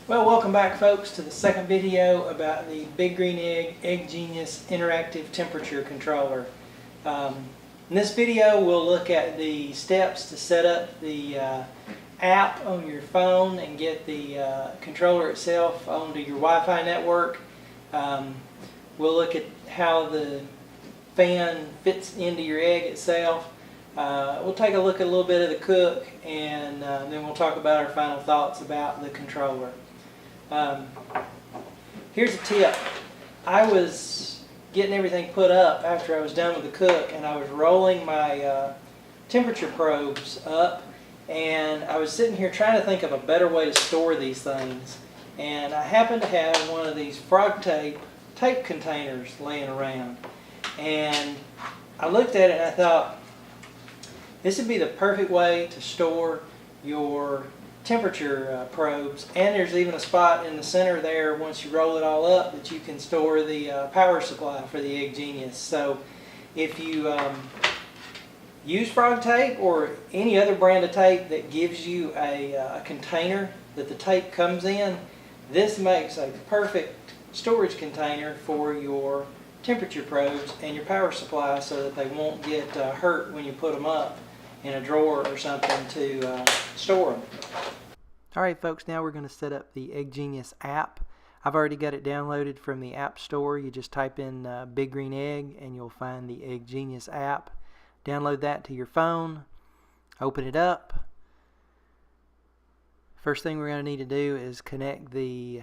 Well, welcome back folks to the second video about the Big Green Egg EggGenius Interactive Temperature Controller. In this video we'll look at the steps to set up the app on your phone and get the controller itself onto your Wi-Fi network. We'll look at how the fan fits into your egg itself. We'll take a look at a little bit of the cook, and then we'll talk about our final thoughts about the controller. Here's a tip. I was getting everything put up after I was done with the cook, and I was rolling my temperature probes up, and I was sitting here trying to think of a better way to store these things, and I happened to have one of these frog tape containers laying around, and I looked at it and I thought this would be the perfect way to store your temperature probes, and there's even a spot in the center there once you roll it all up that you can store the power supply for the EggGenius. So if you use frog tape or any other brand of tape that gives you a container that the tape comes in, this makes a perfect storage container for your temperature probes and your power supply so that they won't get hurt when you put them up in a drawer or something to store them. Alright folks, now we're going to set up the EggGenius app. I've already got it downloaded from the App Store. You just type in Big Green Egg and you'll find the EggGenius app. Download that to your phone. Open it up. First thing we're going to need to do is connect the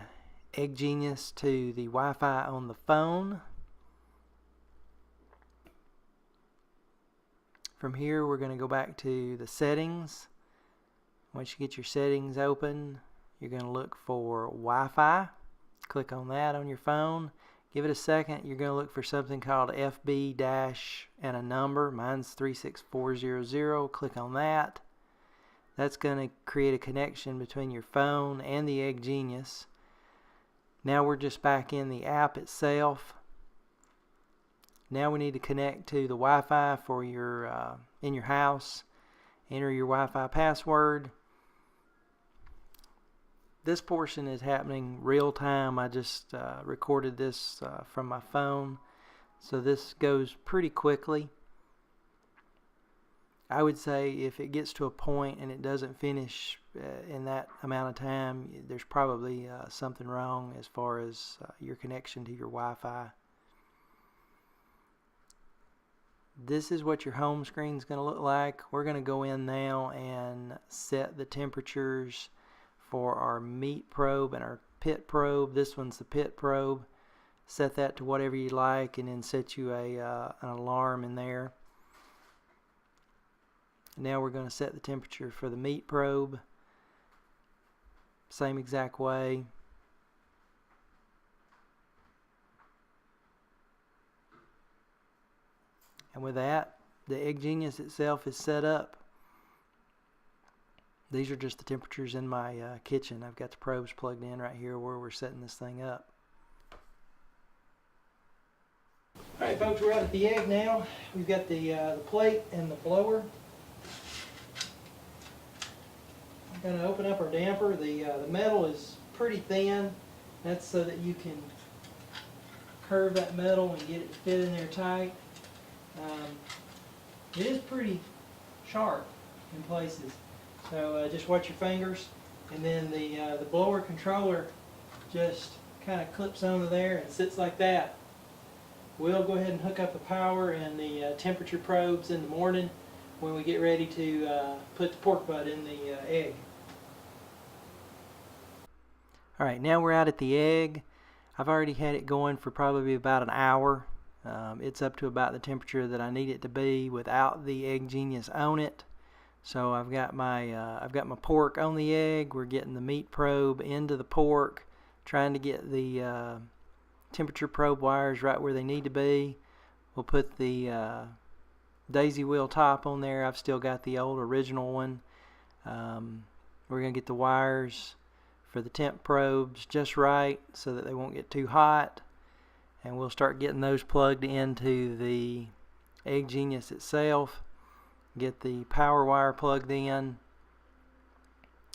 EggGenius to the Wi-Fi on the phone. From here we're going to go back to the settings. Once you get your settings open, you're going to look for Wi-Fi. Click on that on your phone. Give it a second. You're going to look for something called FB dash and a number. Mine's 36400. Click on that. That's going to create a connection between your phone and the EggGenius. Now we're just back in the app itself. Now we need to connect to the Wi-Fi for your in your house. Enter your Wi-Fi password. This portion is happening real time. I just recorded this from my phone, so this goes pretty quickly. I would say if it gets to a point and it doesn't finish in that amount of time, there's probably something wrong as far as your connection to your Wi-Fi. This is what your home screen is going to look like. We're going to go in now and set the temperatures for our meat probe and our pit probe. This one's the pit probe. Set that to whatever you like, and then set you an alarm in there. Now we're going to set the temperature for the meat probe. Same exact way. And with that, the EggGenius itself is set up. These are just the temperatures in my kitchen. I've got the probes plugged in right here where we're setting this thing up. Alright folks, we're out at the egg now. We've got the plate and the blower. I'm going to open up our damper. The metal is pretty thin. That's so that you can curve that metal and get it to fit in there tight. It is pretty sharp in places, so just watch your fingers. And then the blower controller just kind of clips onto there and sits like that. We'll go ahead and hook up the power and the temperature probes in the morning when we get ready to put the pork butt in the egg. Alright, now we're out at the egg. I've already had it going for probably about an hour. It's up to about the temperature that I need it to be without the EggGenius on it. So I've got my pork on the egg. We're getting the meat probe into the pork, trying to get the temperature probe wires right where they need to be. We'll put the daisy wheel top on there. I've still got the old original one. We're going to get the wires for the temp probes just right so that they won't get too hot. And we'll start getting those plugged into the EggGenius itself. Get the power wire plugged in.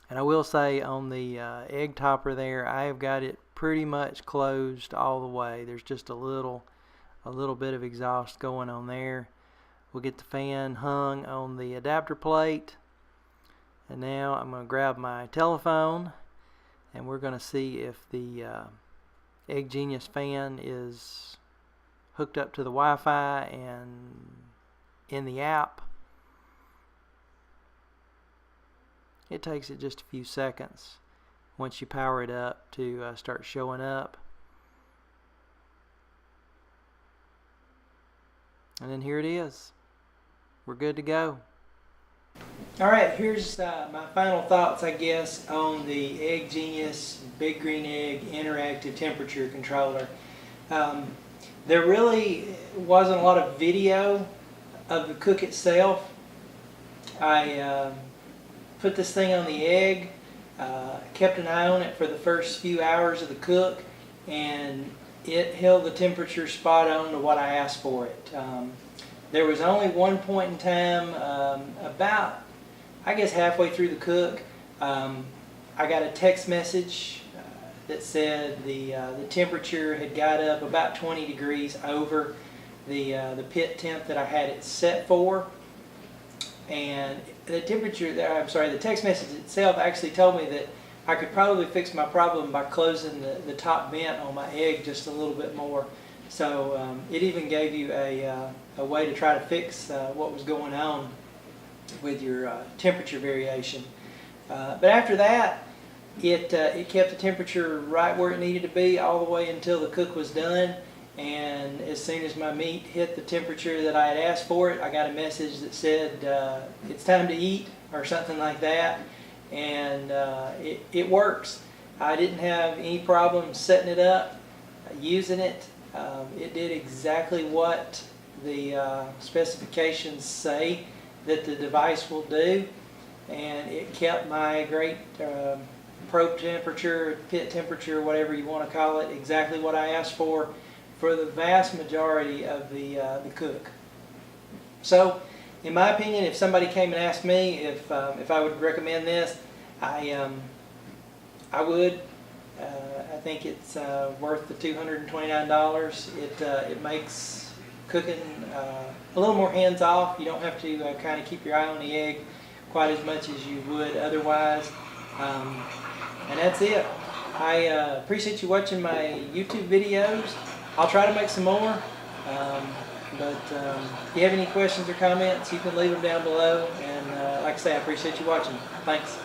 And I will say on the egg topper there, I have got it pretty much closed all the way. There's just a little bit of exhaust going on there. We'll get the fan hung on the adapter plate. And now I'm going to grab my telephone and we're going to see if the Egg Genius fan is hooked up to the Wi-Fi and in the app. It takes it just a few seconds once you power it up to start showing up. And then here it is. We're good to go. Alright, here's my final thoughts, I guess, on the Egg Genius Big Green Egg Interactive Temperature Controller. There really wasn't a lot of video of the cook itself. I put this thing on the egg, kept an eye on it for the first few hours of the cook, and it held the temperature spot on to what I asked for it. There was only one point in time, about, I guess halfway through the cook, I got a text message that said the temperature had got up about 20 degrees over the pit temp that I had it set for. And the temperature, the text message itself actually told me that I could probably fix my problem by closing the top vent on my egg just a little bit more. So it even gave you a way to try to fix what was going on with your temperature variation. But after that, it kept the temperature right where it needed to be all the way until the cook was done. And as soon as my meat hit the temperature that I had asked for it, I got a message that said it's time to eat or something like that. And it works. I didn't have any problem setting it up, using it. It did exactly what the specifications say that the device will do, and it kept my great probe temperature, pit temperature, whatever you want to call it, exactly what I asked for the vast majority of the cook. So, in my opinion, if somebody came and asked me if I would recommend this, I would. I think it's worth the $229. It makes cooking a little more hands-off. You don't have to kind of keep your eye on the egg quite as much as you would otherwise. And that's it. I appreciate you watching my YouTube videos. I'll try to make some more. But if you have any questions or comments, you can leave them down below. And like I say, I appreciate you watching. Thanks.